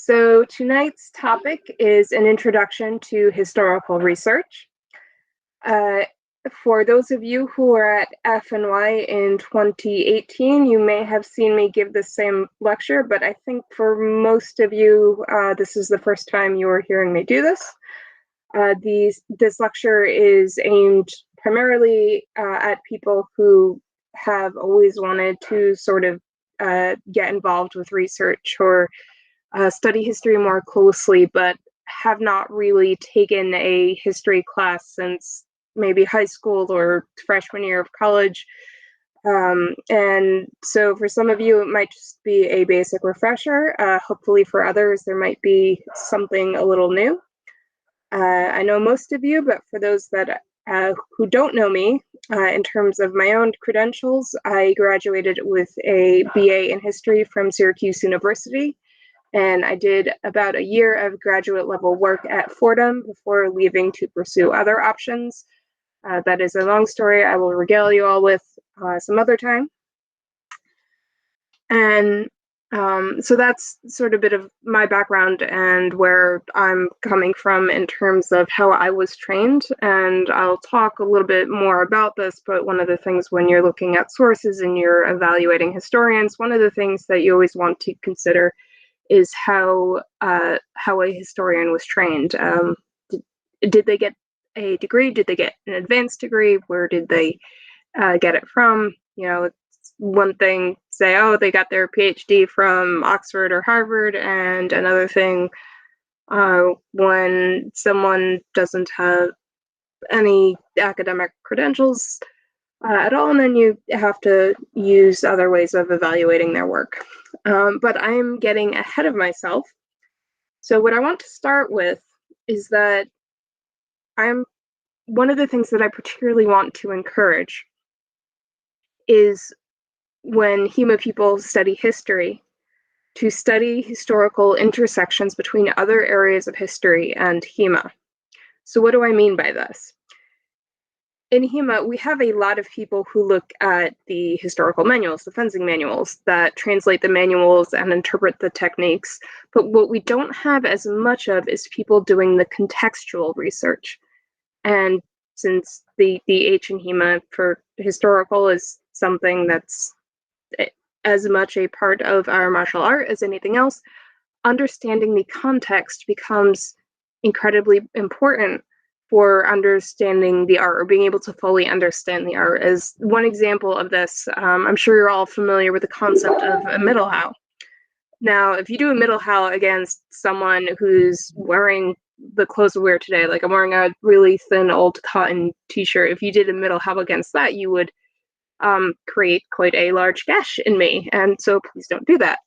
So tonight's topic is an introduction to historical research. Uh, for those of you who are at F&Y in 2018, you may have seen me give the same lecture, but I think for most of you, this is the first time you are hearing me do this. This lecture is aimed primarily at people who have always wanted to sort of get involved with research or study history more closely, but have not really taken a history class since maybe high school or freshman year of college. And so for some of you, it might just be a basic refresher. Hopefully for others, there might be something a little new. I know most of you, but for those that who don't know me, in terms of my own credentials, I graduated with a BA in history from Syracuse University. And I did about a year of graduate level work at Fordham before leaving to pursue other options. That is a long story I will regale you all with some other time. And so that's sort of a bit of my background and where I'm coming from in terms of how I was trained. And I'll talk a little bit more about this, but one of the things when you're looking at sources and you're evaluating historians, one of the things that you always want to consider is how a historian was trained. Did they get a degree? Did they get an advanced degree? Where did they get it from? You know, it's one thing to say, oh, they got their PhD from Oxford or Harvard, and another thing when someone doesn't have any academic credentials at all, and then you have to use other ways of evaluating their work. But I'm getting ahead of myself. So what I want to start with is that one of the things that I particularly want to encourage is when HEMA people study history, to study historical intersections between other areas of history and HEMA. So what do I mean by this? In HEMA, we have a lot of people who look at the historical manuals, the fencing manuals, that translate the manuals and interpret the techniques. But what we don't have as much of is people doing the contextual research. And since the H in HEMA for historical is something that's as much a part of our martial art as anything else, understanding the context becomes incredibly important for understanding the art or being able to fully understand the art. As one example of this, I'm sure you're all familiar with the concept of a middle how. Now, if you do a middle how against someone who's wearing the clothes we wear today, like I'm wearing a really thin old cotton t-shirt, if you did a middle how against that, you would create quite a large gash in me. And so please don't do that.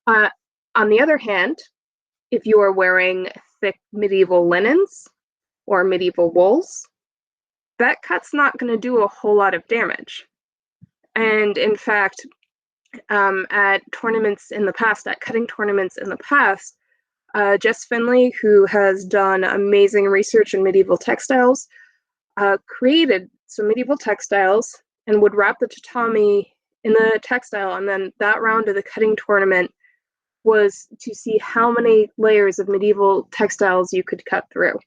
On the other hand, if you are wearing thick medieval linens or medieval wools, that cut's not going to do a whole lot of damage. And in fact, at tournaments in the past, at cutting tournaments in the past, Jess Finley, who has done amazing research in medieval textiles, created some medieval textiles and would wrap the tatami in the textile, and then that round of the cutting tournament was to see how many layers of medieval textiles you could cut through.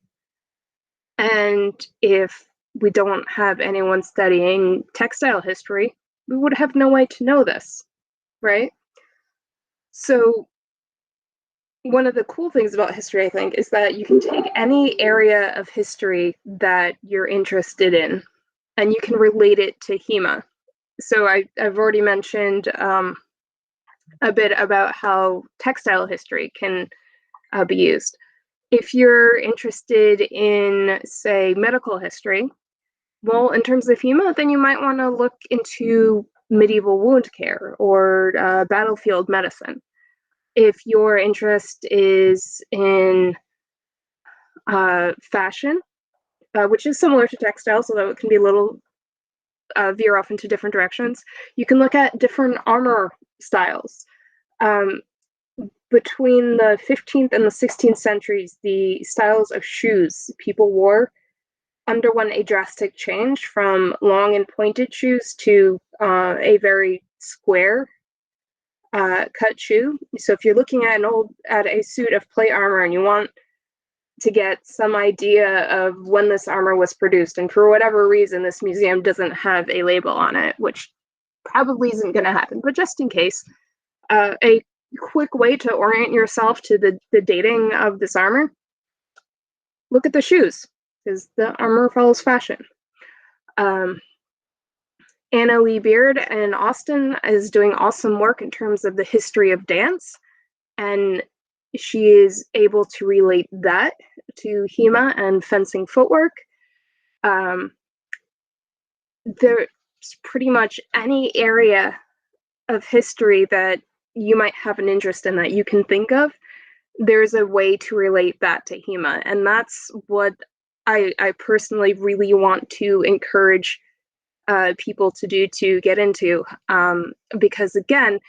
And if we don't have anyone studying textile history, we would have no way to know this, right? So one of the cool things about history, I think, is that you can take any area of history that you're interested in and you can relate it to HEMA. So I've already mentioned a bit about how textile history can be used. If you're interested in, say, medical history, well, in terms of HEMA, then you might want to look into medieval wound care or battlefield medicine. If your interest is in fashion, which is similar to textiles, although it can be a little veer off into different directions, you can look at different armor styles. Between the 15th and the 16th centuries, the styles of shoes people wore underwent a drastic change from long and pointed shoes to a very square cut shoe. So if you're looking at a suit of plate armor and you want to get some idea of when this armor was produced, and for whatever reason this museum doesn't have a label on it, which probably isn't going to happen, but just in case, a quick way to orient yourself to the dating of this armor: look at the shoes, because the armor follows fashion. Anna Lee Beard in Austin is doing awesome work in terms of the history of dance, and she is able to relate that to HEMA and fencing footwork. There's pretty much any area of history that you might have an interest in that you can think of, there's a way to relate that to HEMA. And that's what I personally really want to encourage people to do, to get into, because again,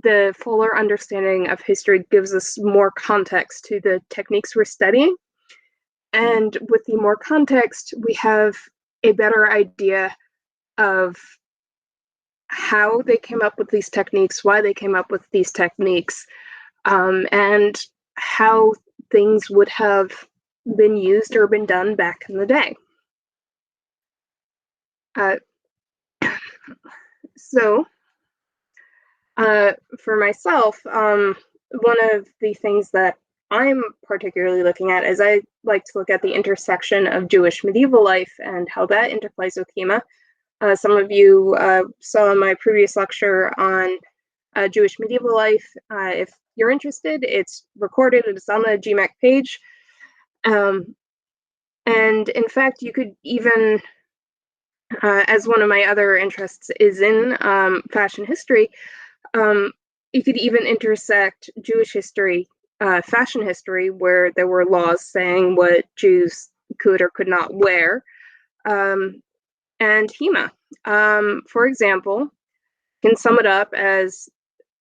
the fuller understanding of history gives us more context to the techniques we're studying. And with the more context, we have a better idea of how they came up with these techniques, why they came up with these techniques, and how things would have been used or been done back in the day. For myself, one of the things that I'm particularly looking at is I like to look at the intersection of Jewish medieval life and how that interplays with HEMA. Some of you saw my previous lecture on Jewish medieval life. If you're interested, it's recorded, it's on the Gemac page. And in fact, you could even, as one of my other interests is in fashion history, you could even intersect Jewish history, fashion history, where there were laws saying what Jews could or could not wear, and HEMA. For example, can sum it up as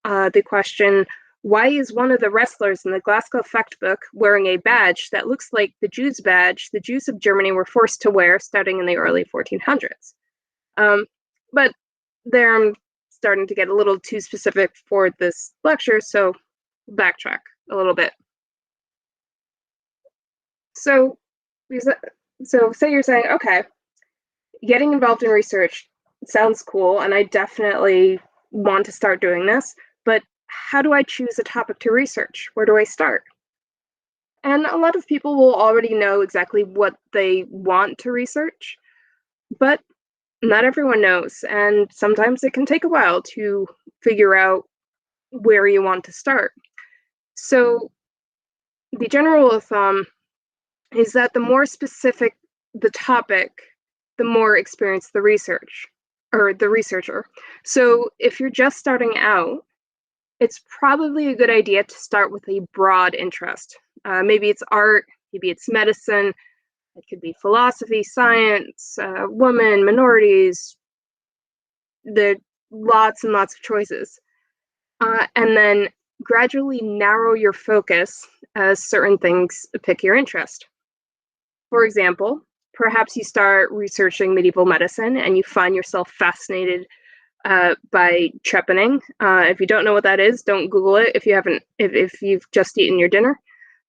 the question: why is one of the wrestlers in the Glasgow Effect book wearing a badge that looks like the Jews' badge the Jews of Germany were forced to wear starting in the early 1400s? But there I'm starting to get a little too specific for this lecture, so backtrack a little bit. So say you're saying, okay, getting involved in research sounds cool, and I definitely want to start doing this, but how do I choose a topic to research? Where do I start? And a lot of people will already know exactly what they want to research, but not everyone knows, and sometimes it can take a while to figure out where you want to start. So the general rule of thumb is that the more specific the topic, the more experienced the researcher. So if you're just starting out, it's probably a good idea to start with a broad interest. Maybe it's art, maybe it's medicine, it could be philosophy, science, women, minorities. There are lots and lots of choices. And then gradually narrow your focus as certain things pick your interest. For example, perhaps you start researching medieval medicine and you find yourself fascinated by trepanning. If you don't know what that is, don't Google it if you've just eaten your dinner.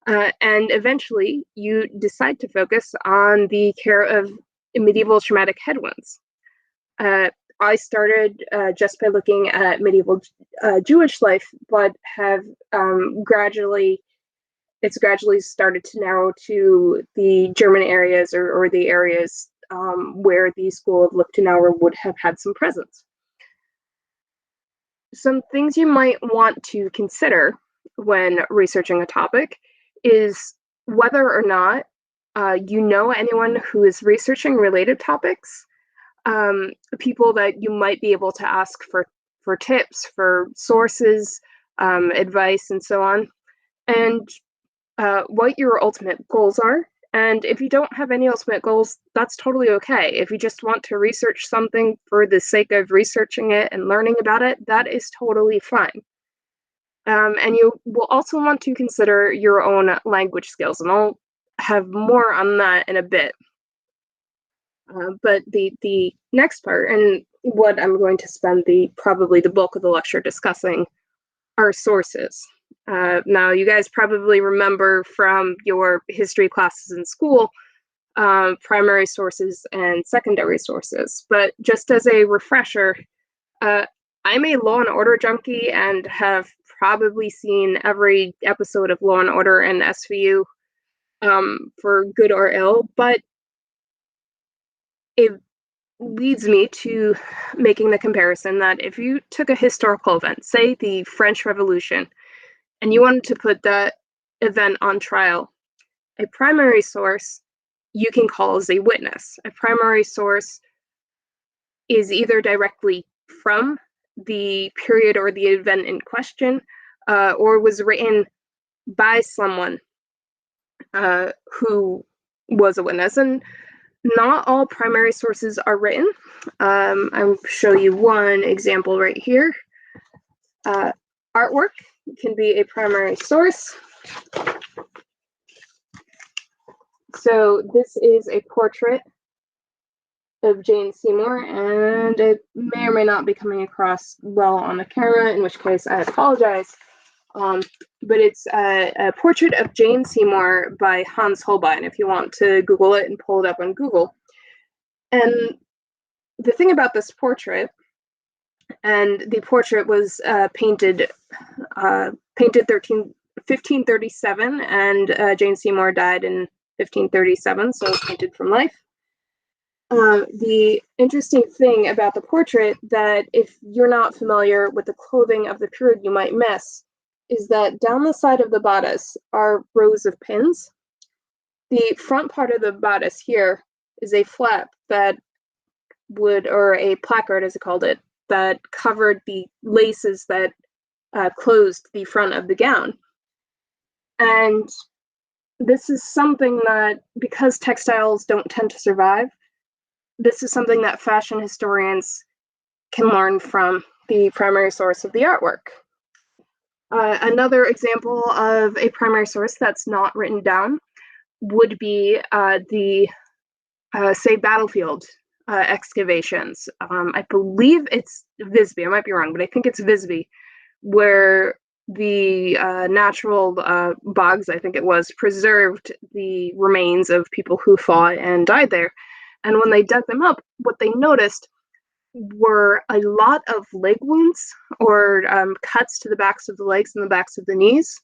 And eventually you decide to focus on the care of medieval traumatic head wounds. I started just by looking at medieval Jewish life, but have gradually started to narrow to the German areas or the areas where the School of Lichtenauer would have had some presence. Some things you might want to consider when researching a topic is whether or not you know anyone who is researching related topics, people that you might be able to ask for tips, for sources, advice, and so on, and what your ultimate goals are. And if you don't have any ultimate goals, that's totally okay. If you just want to research something for the sake of researching it and learning about it, that is totally fine. And you will also want to consider your own language skills, and I'll have more on that in a bit. But the next part, and what I'm going to spend probably the bulk of the lecture discussing, are sources. Now, you guys probably remember from your history classes in school, primary sources and secondary sources. But just as a refresher, I'm a Law and Order junkie and have probably seen every episode of Law and Order and SVU, for good or ill, but it leads me to making the comparison that if you took a historical event, say the French Revolution, and you wanted to put that event on trial, a primary source you can call as a witness. A primary source is either directly from the period or the event in question, or was written by someone who was a witness. And not all primary sources are written. I'll show you one example right here. Artwork can be a primary source. So this is a portrait of Jane Seymour, and it may or may not be coming across well on the camera, in which case I apologize. But it's a portrait of Jane Seymour by Hans Holbein, if you want to Google it and pull it up on Google. And the thing about this portrait, and the portrait was painted 1537, and Jane Seymour died in 1537, so painted from life. The interesting thing about the portrait, that if you're not familiar with the clothing of the period you might miss, is that down the side of the bodice are rows of pins. The front part of the bodice here is a flap that would, or a placard as I called it, that covered the laces that closed the front of the gown. And this is something that, because textiles don't tend to survive, this is something that fashion historians can learn from the primary source of the artwork. Another example of a primary source that's not written down would be the, say, battlefield excavations. I believe it's Visby, I might be wrong, but I think it's Visby, where the natural bogs, I think it was, preserved the remains of people who fought and died there. And when they dug them up, what they noticed were a lot of leg wounds, or cuts to the backs of the legs and the backs of the knees,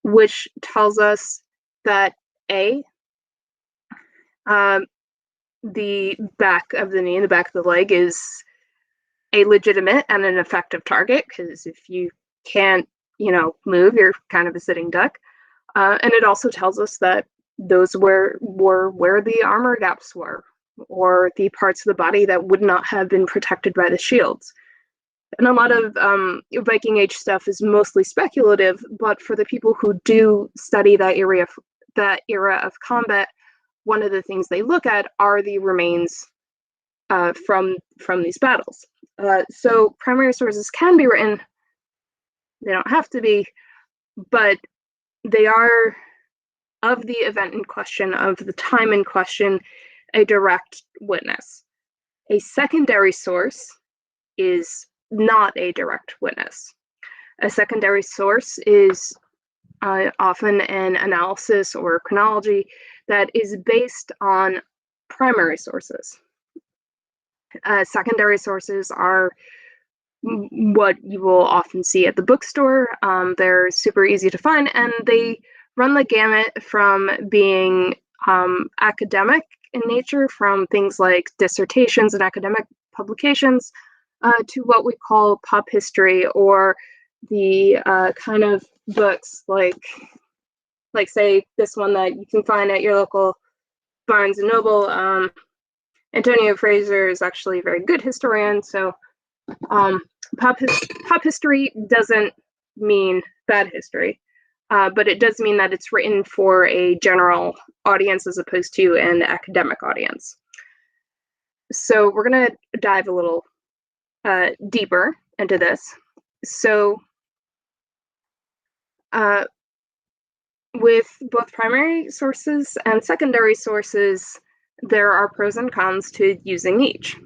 which tells us that A, the back of the knee and the back of the leg is a legitimate and an effective target, because if you can't, move, you're kind of a sitting duck. And it also tells us that those were where the armor gaps were, or the parts of the body that would not have been protected by the shields. And a lot of Viking Age stuff is mostly speculative, but for the people who do study that era of combat, one of the things they look at are the remains from these battles. So primary sources can be written. They don't have to be, but they are, of the event in question, of the time in question, a direct witness. A secondary source is not a direct witness. A secondary source is often an analysis or chronology that is based on primary sources. Secondary sources are what you will often see at the bookstore. They're super easy to find, and they run the gamut from being academic in nature, from things like dissertations and academic publications, to what we call pop history, or the kind of books like say this one that you can find at your local Barnes and Noble. Antonio Fraser is actually a very good historian, so pop history doesn't mean bad history, but it does mean that it's written for a general audience as opposed to an academic audience. So we're going to dive a little deeper into this. So with both primary sources and secondary sources, there are pros and cons to using each.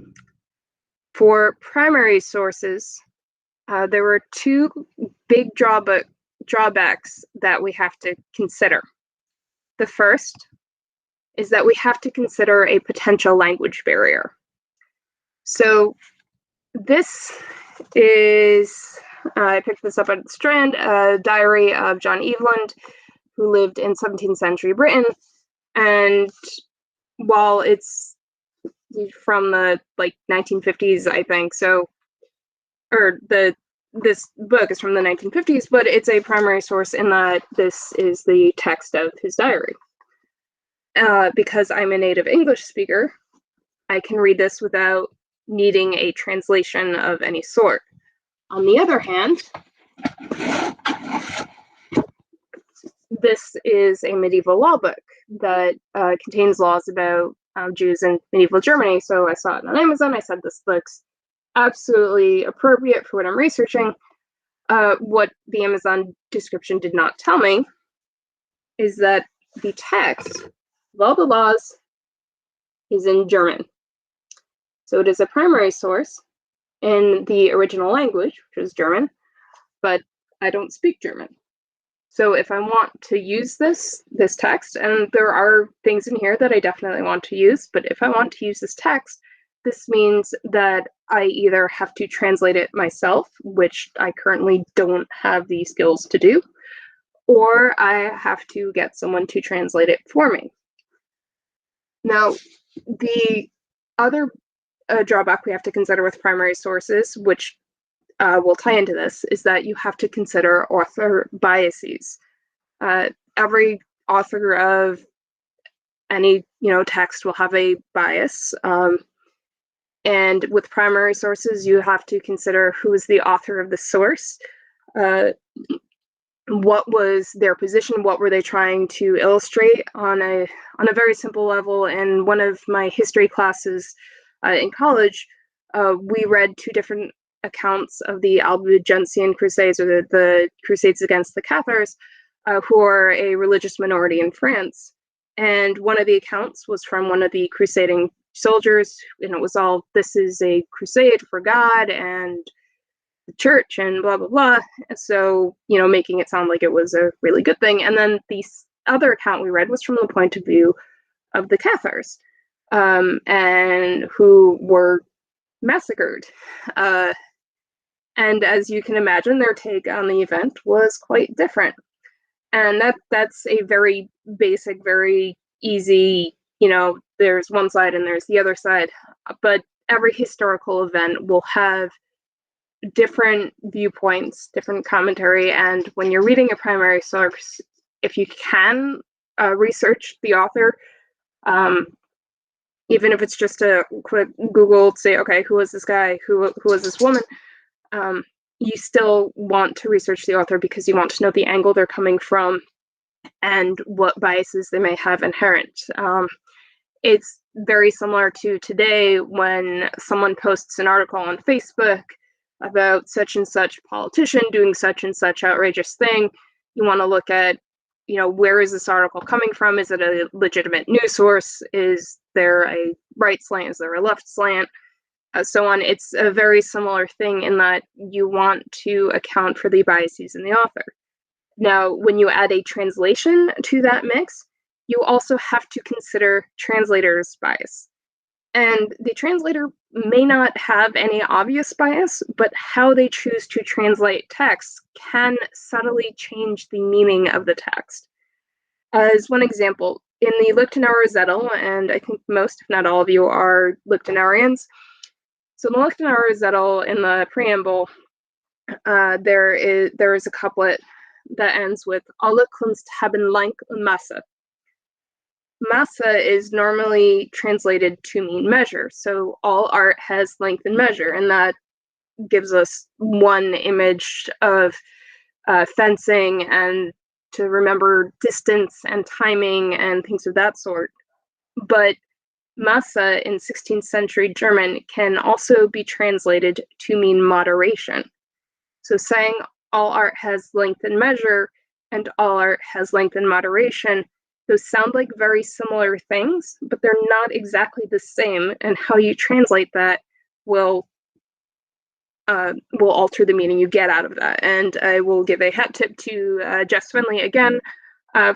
For primary sources, there were two big drawbacks that we have to consider. The first is that we have to consider a potential language barrier. So this is, I picked this up at Strand, a diary of John Evelyn, who lived in 17th century Britain. And while it's from the 1950s, I think, this book is from the 1950s, but it's a primary source in that this is the text of his diary. Because I'm a native English speaker, I can read this without needing a translation of any sort. On the other hand, this is a medieval law book that contains laws about Jews in medieval Germany. So I saw it on Amazon. I said, this looks absolutely appropriate for what I'm researching. What the Amazon description did not tell me is that the text of all the laws is in German. So it is a primary source in the original language, which is German, but I don't speak German. So if I want to use this text, and there are things in here that I definitely want to use, but if I want to use this text, this means that I either have to translate it myself, which I currently don't have the skills to do, or I have to get someone to translate it for me. Now, the other drawback we have to consider with primary sources, which will tie into this, is that you have to consider author biases. Every author of any text will have a bias, and with primary sources, you have to consider who is the author of the source, what was their position, what were they trying to illustrate on a very simple level. In one of my history classes in college, we read two different accounts of the Albigensian Crusades, or the Crusades against the Cathars, who are a religious minority in France. And one of the accounts was from one of the crusading soldiers, and it was all, this is a crusade for God and the church and blah, blah, blah. So, making it sound like it was a really good thing. And then the other account we read was from the point of view of the Cathars, and who were massacred. And as you can imagine, their take on the event was quite different. And that's a very basic, very easy, there's one side and there's the other side. But every historical event will have different viewpoints, different commentary. And when you're reading a primary source, if you can research the author, even if it's just a quick Google to say, okay, who was this guy? Who was this woman? You still want to research the author because you want to know the angle they're coming from and what biases they may have inherent. It's very similar to today when someone posts an article on Facebook about such and such politician doing such and such outrageous thing. You want to look at, where is this article coming from? Is it a legitimate news source? Is there a right slant? Is there a left slant? So on. It's a very similar thing in that you want to account for the biases in the author. Now, when you add a translation to that mix, you also have to consider translator's bias. And the translator may not have any obvious bias, but how they choose to translate text can subtly change the meaning of the text. As one example, in the Lichtenauer Zettel, and I think most, if not all of you, are Lichtenauerians. So in the Lichtenauer Zettel, in the preamble, there is a couplet that ends with Alle Kunst haben Length und Masse. Masse is normally translated to mean measure. So all art has length and measure, and that gives us one image of fencing and to remember distance and timing and things of that sort. But Masse in 16th century German can also be translated to mean moderation. So saying all art has length and measure and all art has length and moderation, those sound like very similar things, but they're not exactly the same, and how you translate that will will alter the meaning you get out of that. And I will give a hat tip to Jess Swinley again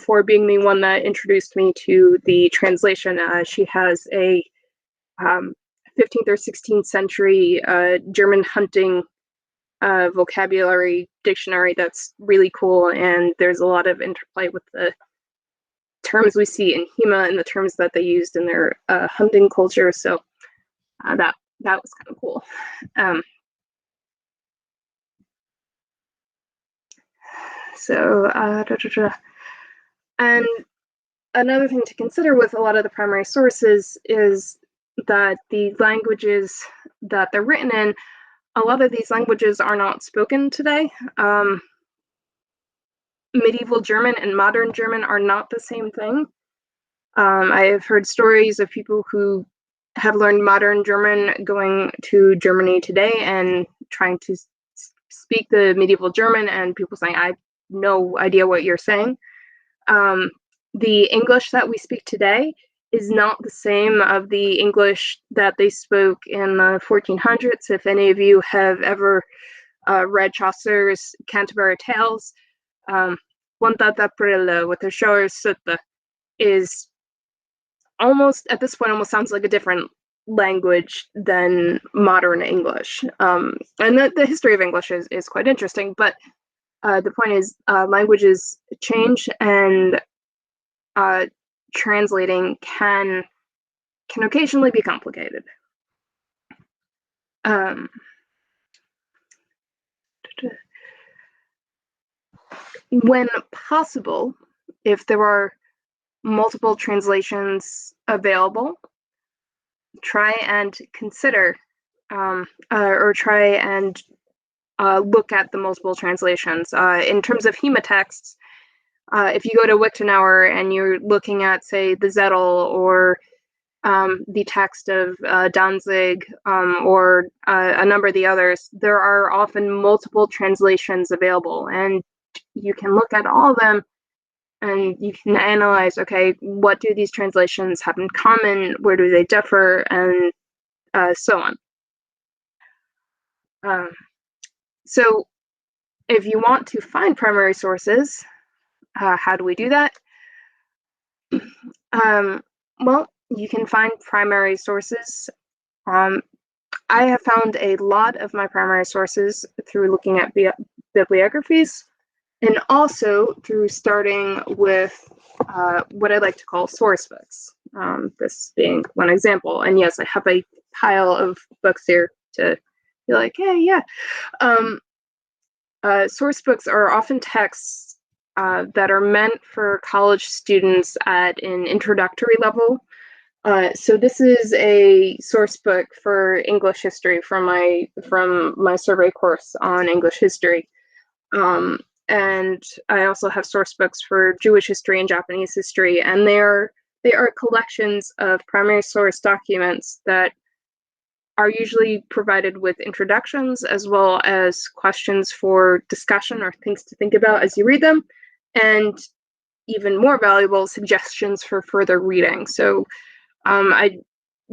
for being the one that introduced me to the translation. She has a 15th or 16th century German hunting vocabulary dictionary that's really cool, and there's a lot of interplay with the terms we see in HEMA and the terms that they used in their hunting culture. So that was kind of cool. And another thing to consider with a lot of the primary sources is that the languages that they're written in, a lot of these languages are not spoken today. Medieval German and modern German are not the same thing. I have heard stories of people who have learned modern German going to Germany today and trying to speak the medieval German, and people saying, I have no idea what you're saying. The English that we speak today is not the same of the English that they spoke in the 1400s. If any of you have ever read Chaucer's Canterbury Tales, One Tata Prilla with the Shores Sutta is almost, at this point, almost sounds like a different language than modern English. And the history of English is quite interesting, but the point is languages change, and translating can occasionally be complicated. When possible, if there are multiple translations available, try and consider or try and look at the multiple translations. In terms of HEMA texts, if you go to Wichtenauer and you're looking at, say, the Zettel or the text of Danzig or a number of the others, there are often multiple translations available, and you can look at all of them and you can analyze, okay, what do these translations have in common, where do they differ, and so on. So if you want to find primary sources, how do we do that? Well, you can find primary sources. I have found a lot of my primary sources through looking at bibliographies, and also through starting with what I like to call source books, this being one example. And yes, I have a pile of books here to be like, hey, yeah. Source books are often texts that are meant for college students at an introductory level. So this is a source book for English history from my survey course on English history. And I also have source books for Jewish history and Japanese history, and they are collections of primary source documents that are usually provided with introductions as well as questions for discussion or things to think about as you read them, and even more valuable, suggestions for further reading. So I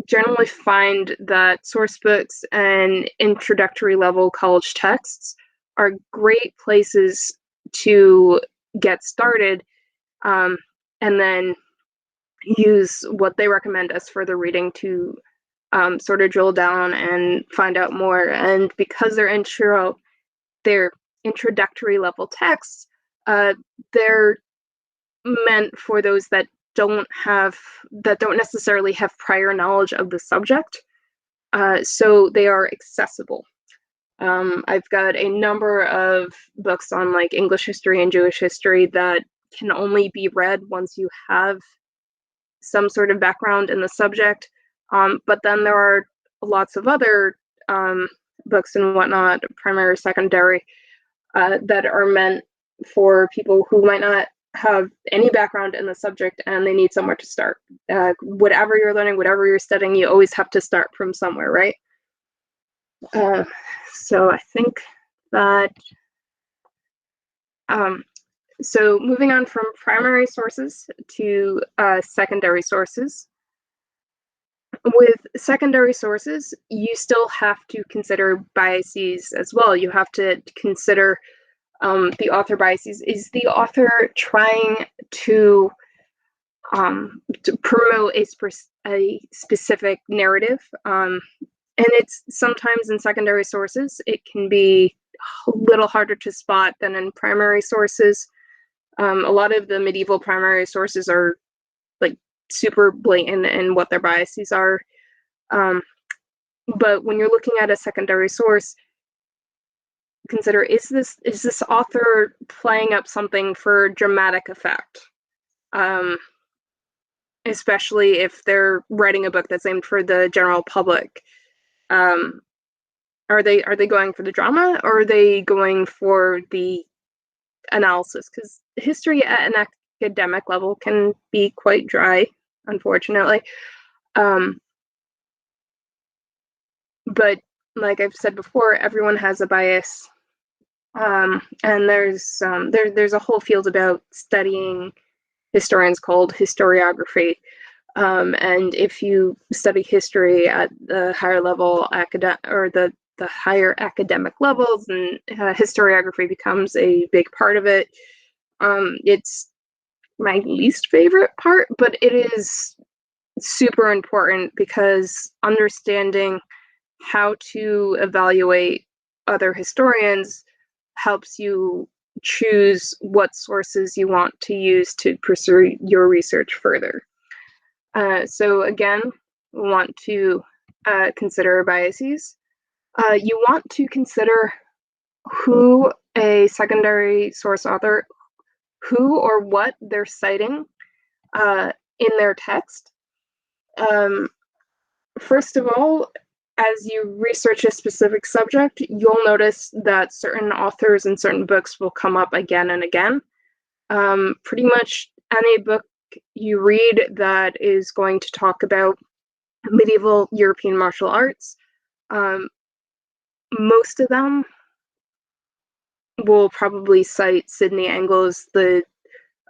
generally find that source books and introductory level college texts are great places to get started, and then use what they recommend as further reading to sort of drill down and find out more. And because they're introductory level texts, they're meant for those that don't necessarily have prior knowledge of the subject, so they are accessible. I've got a number of books on like English history and Jewish history that can only be read once you have some sort of background in the subject. But then there are lots of other books and whatnot, primary, secondary, that are meant for people who might not have any background in the subject and they need somewhere to start. Whatever you're learning, whatever you're studying, you always have to start from somewhere, right? So I think that, so moving on from primary sources to secondary sources, With secondary sources, you still have to consider biases as well. You have to consider the author biases. Is the author trying to promote a specific narrative? And it's sometimes in secondary sources, it can be a little harder to spot than in primary sources. A lot of the medieval primary sources are like super blatant in what their biases are. But when you're looking at a secondary source, consider, is this author playing up something for dramatic effect? Especially if they're writing a book that's aimed for the general public. Are they going for the drama, or are they going for the analysis? Because history at an academic level can be quite dry, unfortunately. But like I've said before, everyone has a bias, and there's a whole field about studying historians called historiography. And if you study history at the higher level or the higher academic levels, and historiography becomes a big part of it. It's my least favorite part, but it is super important, because understanding how to evaluate other historians helps you choose what sources you want to use to pursue your research further. So again, we want to consider biases. You want to consider who a secondary source author, who or what they're citing in their text. First of all, as you research a specific subject, you'll notice that certain authors and certain books will come up again and again. Pretty much any book you read that is going to talk about medieval European martial arts, most of them will probably cite Sidney Angle's The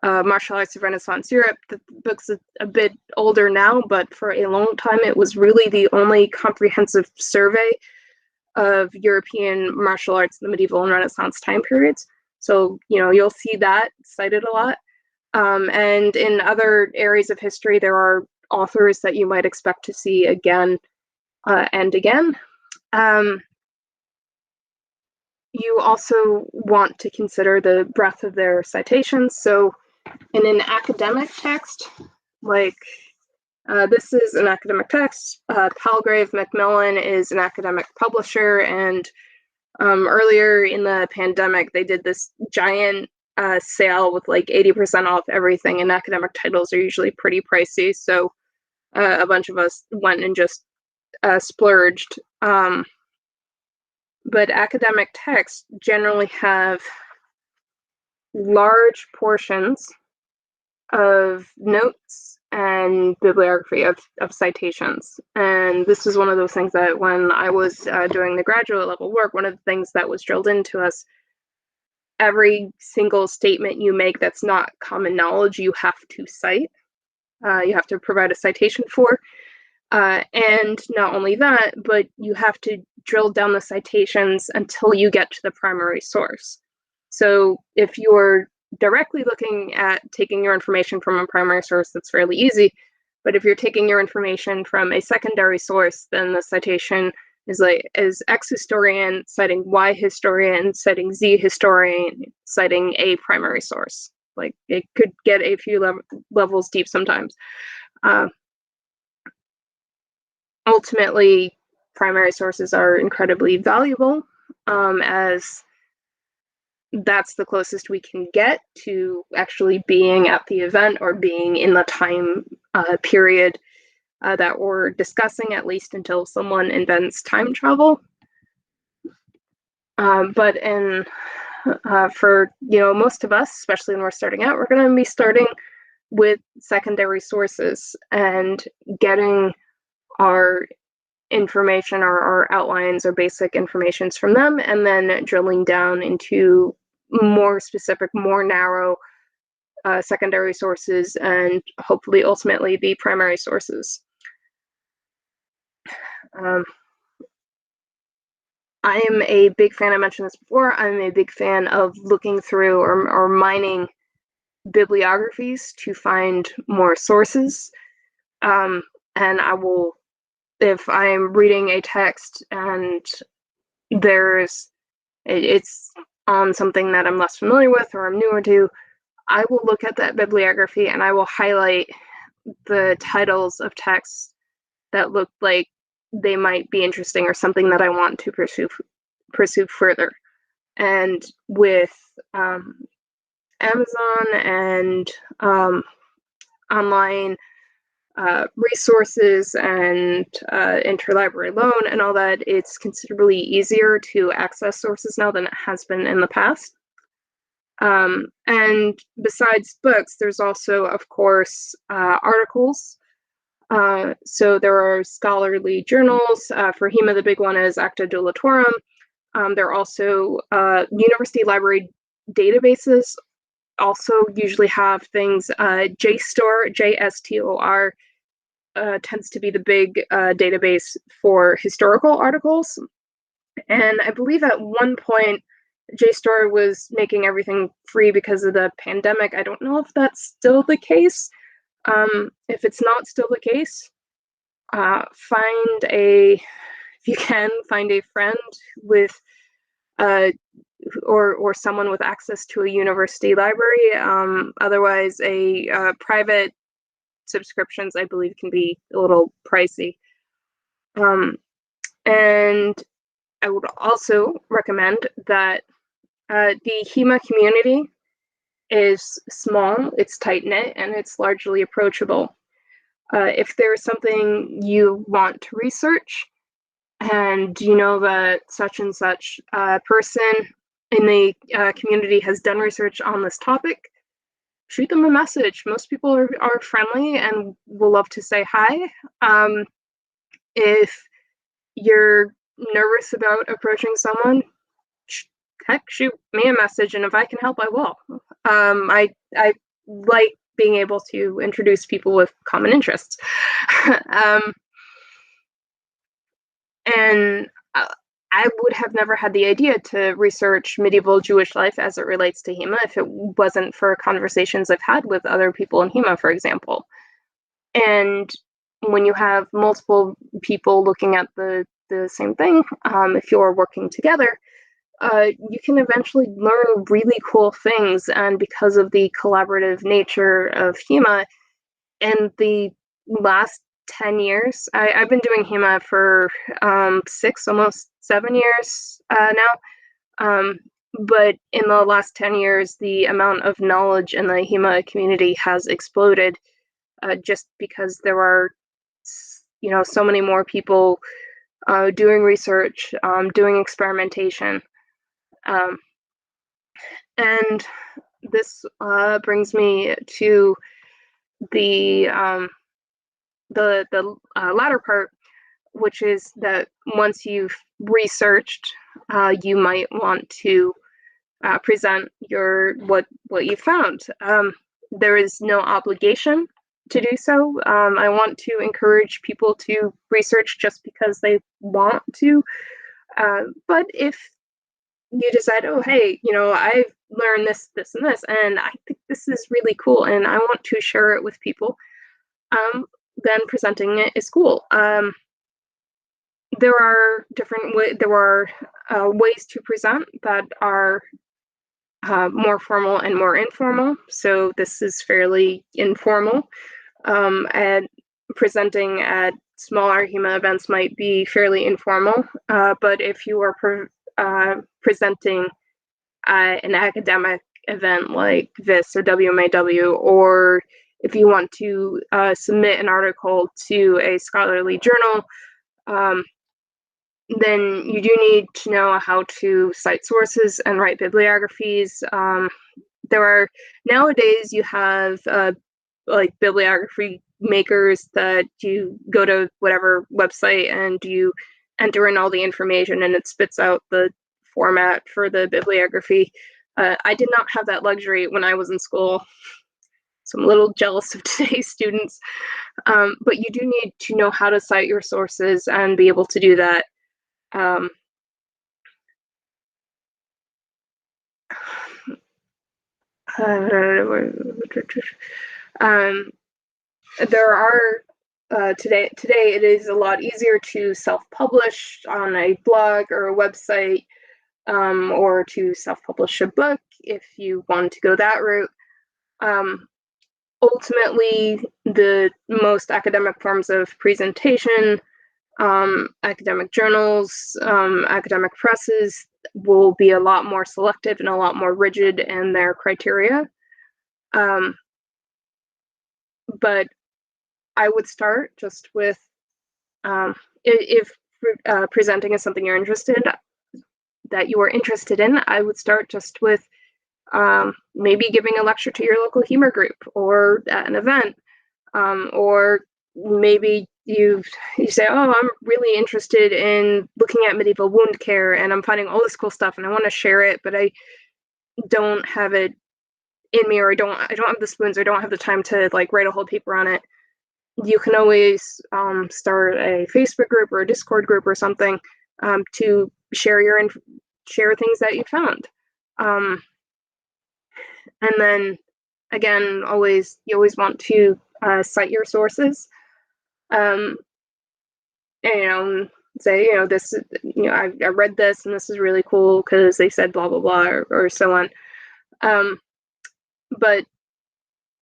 Martial Arts of Renaissance Europe. The book's a bit older now, but for a long time it was really the only comprehensive survey of European martial arts in the medieval and Renaissance time periods. So, you'll see that cited a lot. And in other areas of history, there are authors that you might expect to see again and again. You also want to consider the breadth of their citations. So in an academic text, like this is an academic text, Palgrave Macmillan is an academic publisher, and earlier in the pandemic, they did this giant sale with like 80% off everything, and academic titles are usually pretty pricey, so a bunch of us went and just splurged. But academic texts generally have large portions of notes and bibliography of citations. And this is one of those things that when I was doing the graduate level work, one of the things that was drilled into us, every single statement you make that's not common knowledge, you have to cite. You have to provide a citation for. And not only that, but you have to drill down the citations until you get to the primary source. So if you're directly looking at taking your information from a primary source, that's fairly easy. But if you're taking your information from a secondary source, then the citation is X historian citing Y historian citing Z historian citing a primary source. Like, it could get a few levels deep sometimes. Ultimately, primary sources are incredibly valuable, as that's the closest we can get to actually being at the event or being in the time period that we're discussing, at least until someone invents time travel. But for most of us, especially when we're starting out, we're going to be starting with secondary sources and getting our information, our outlines or basic informations from them, and then drilling down into more specific, more narrow secondary sources, and hopefully ultimately the primary sources. Um, I am a big fan, I mentioned this before, I'm a big fan of looking through or mining bibliographies to find more sources. And I will, if I'm reading a text and it's on something that I'm less familiar with or I'm newer to, I will look at that bibliography and I will highlight the titles of texts that look like they might be interesting or something that I want to pursue further. And with Amazon and online resources and interlibrary loan and all that, it's considerably easier to access sources now than it has been in the past. And besides books, there's also, of course, articles. So there are scholarly journals. For HEMA, the big one is Acta Dilatorum. There are also university library databases also usually have things. JSTOR, JSTOR, tends to be the big database for historical articles. And I believe at one point, JSTOR was making everything free because of the pandemic. I don't know if that's still the case. If it's not still the case, if you can, find a friend with or someone with access to a university library. Otherwise, private subscriptions, I believe, can be a little pricey. And I would also recommend that the HEMA community is small, it's tight-knit, and it's largely approachable. If there's something you want to research, and you know that such and such person in the community has done research on this topic, shoot them a message. Most people are friendly and will love to say hi. If you're nervous about approaching someone, heck, shoot me a message, and if I can help, I will. I like being able to introduce people with common interests. And I would have never had the idea to research medieval Jewish life as it relates to HEMA if it wasn't for conversations I've had with other people in HEMA, for example. And when you have multiple people looking at the same thing, if you're working together, you can eventually learn really cool things. And because of the collaborative nature of HEMA, in the last 10 years, I've been doing HEMA for 6, almost 7 years now. But in the last 10 years, the amount of knowledge in the HEMA community has exploded just because there are, so many more people doing research, doing experimentation. And this brings me to the latter part, which is that once you've researched, you might want to present what you found. There is no obligation to do so. I want to encourage people to research just because they want to. But if you decide, oh, hey, I've learned this, this, and this, and I think this is really cool, and I want to share it with people, then presenting it is cool. There are ways to present that are more formal and more informal. So this is fairly informal. And presenting at smaller HEMA events might be fairly informal. But if you are presenting an academic event like this or WMAW, or if you want to submit an article to a scholarly journal, then you do need to know how to cite sources and write bibliographies. Nowadays you have like bibliography makers that you go to whatever website and you enter in all the information and it spits out the format for the bibliography. I did not have that luxury when I was in school. So I'm a little jealous of today's students. But you do need to know how to cite your sources and be able to do that. There are today it is a lot easier to self-publish on a blog or a website, or to self-publish a book if you want to go that route. Ultimately, the most academic forms of presentation, academic journals, academic presses will be a lot more selective and a lot more rigid in their criteria. But I would start just with, if presenting is something you're interested in, I would start just with maybe giving a lecture to your local HEMA group or at an event, or maybe you say, oh, I'm really interested in looking at medieval wound care and I'm finding all this cool stuff and I want to share it, but I don't have it in me, or I don't have the spoons, or I don't have the time to like write a whole paper on it. You can always start a Facebook group or a Discord group or something, to share things that you found. And then again, you always want to cite your sources. And say, this, I read this and this is really cool because they said blah blah blah, or so on. But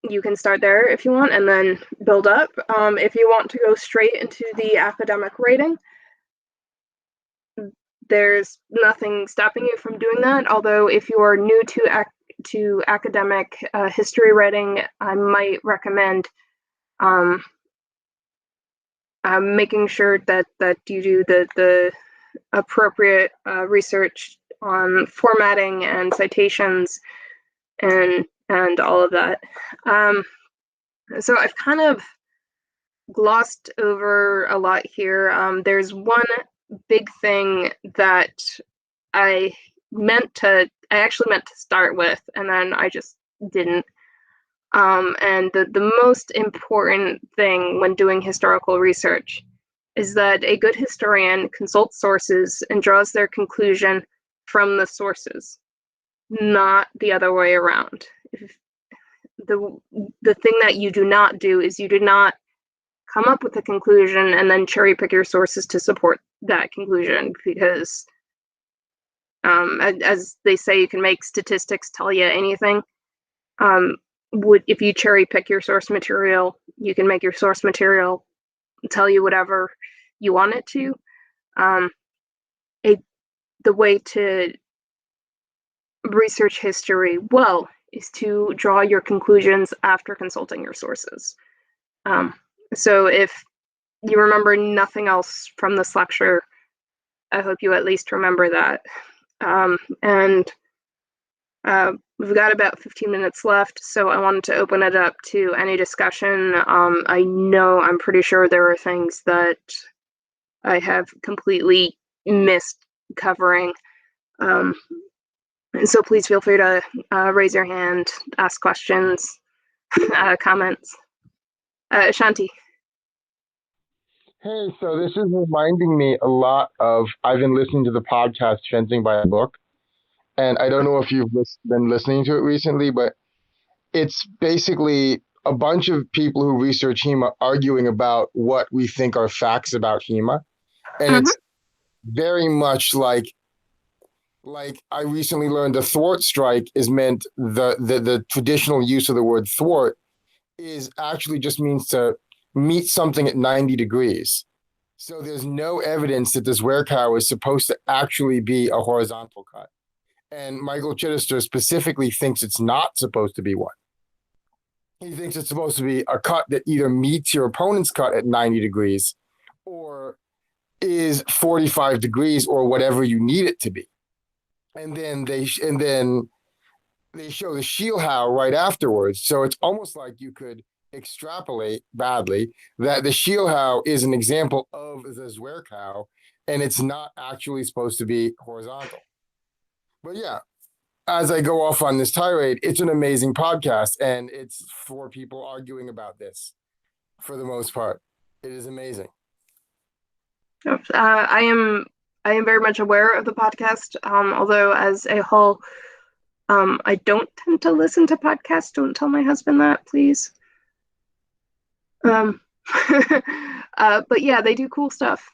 you can start there if you want and then build up. If you want to go straight into the academic writing, there's nothing stopping you from doing that. Although if you are new to academic history writing, I might recommend making sure that you do the appropriate research on formatting and citations and all of that. So I've kind of glossed over a lot here. There's one big thing that I actually meant to start with, and then I just didn't. And the most important thing when doing historical research is that a good historian consults sources and draws their conclusion from the sources, not the other way around. The thing that you do not do is you do not come up with a conclusion and then cherry pick your sources to support that conclusion, because as they say, you can make statistics tell you anything. If you cherry pick your source material, you can make your source material tell you whatever you want it to. The way to research history well is to draw your conclusions after consulting your sources. So if you remember nothing else from this lecture, I hope you at least remember that. And we've got about 15 minutes left, so I wanted to open it up to any discussion. I'm pretty sure there are things that I have completely missed covering. And so please feel free to raise your hand, ask questions, comments. Shanti. Hey, so this is reminding me a lot of, I've been listening to the podcast Fencing by a Book, and I don't know if you've been listening to it recently, but it's basically a bunch of people who research HEMA arguing about what we think are facts about HEMA. And Mm-hmm. it's very much like I recently learned the thwart strike is meant, the traditional use of the word thwart is actually just means to meet something at 90 degrees. So there's no evidence that this werecow is supposed to actually be a horizontal cut. And Michael Chittister specifically thinks it's not supposed to be one. He thinks it's supposed to be a cut that either meets your opponent's cut at 90 degrees or is 45 degrees or whatever you need it to be. And then they show the Sheilhau right afterwards. So it's almost like you could extrapolate badly that the Sheilhau is an example of the Zwerkow, and it's not actually supposed to be horizontal. But yeah, as I go off on this tirade, it's an amazing podcast, and it's four people arguing about this for the most part. It is amazing. I am very much aware of the podcast, although as a whole, I don't tend to listen to podcasts. Don't tell my husband that, please. Um, but yeah, they do cool stuff.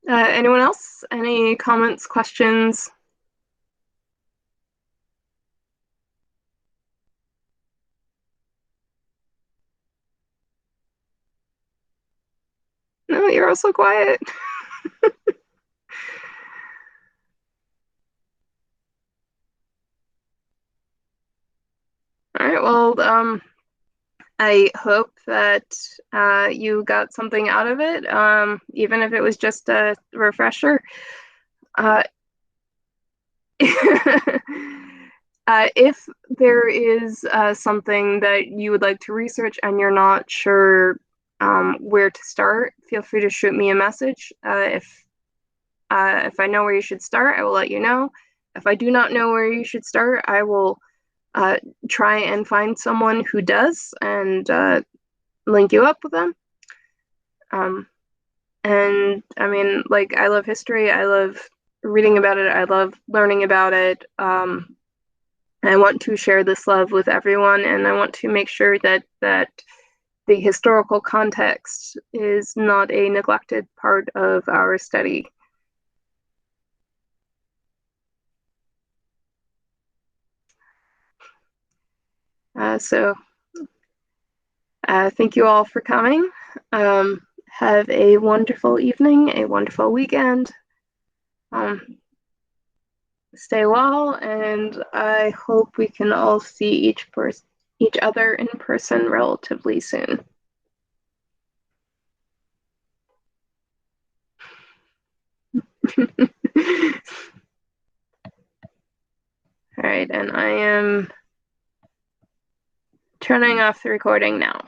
Anyone else? Any comments, questions? No, you're also quiet. All right, well, I hope that you got something out of it, even if it was just a refresher. Uh, if there is something that you would like to research and you're not sure where to start, feel free to shoot me a message. If I know where you should start, I will let you know. If I do not know where you should start, I will try and find someone who does and link you up with them. And I mean, like, I love history. I love reading about it. I love learning about it. I want to share this love with everyone, and I want to make sure that the historical context is not a neglected part of our study. So thank you all for coming. Have a wonderful evening, a wonderful weekend. Stay well, and I hope we can all see each other in person relatively soon. All right, and I am turning off the recording now.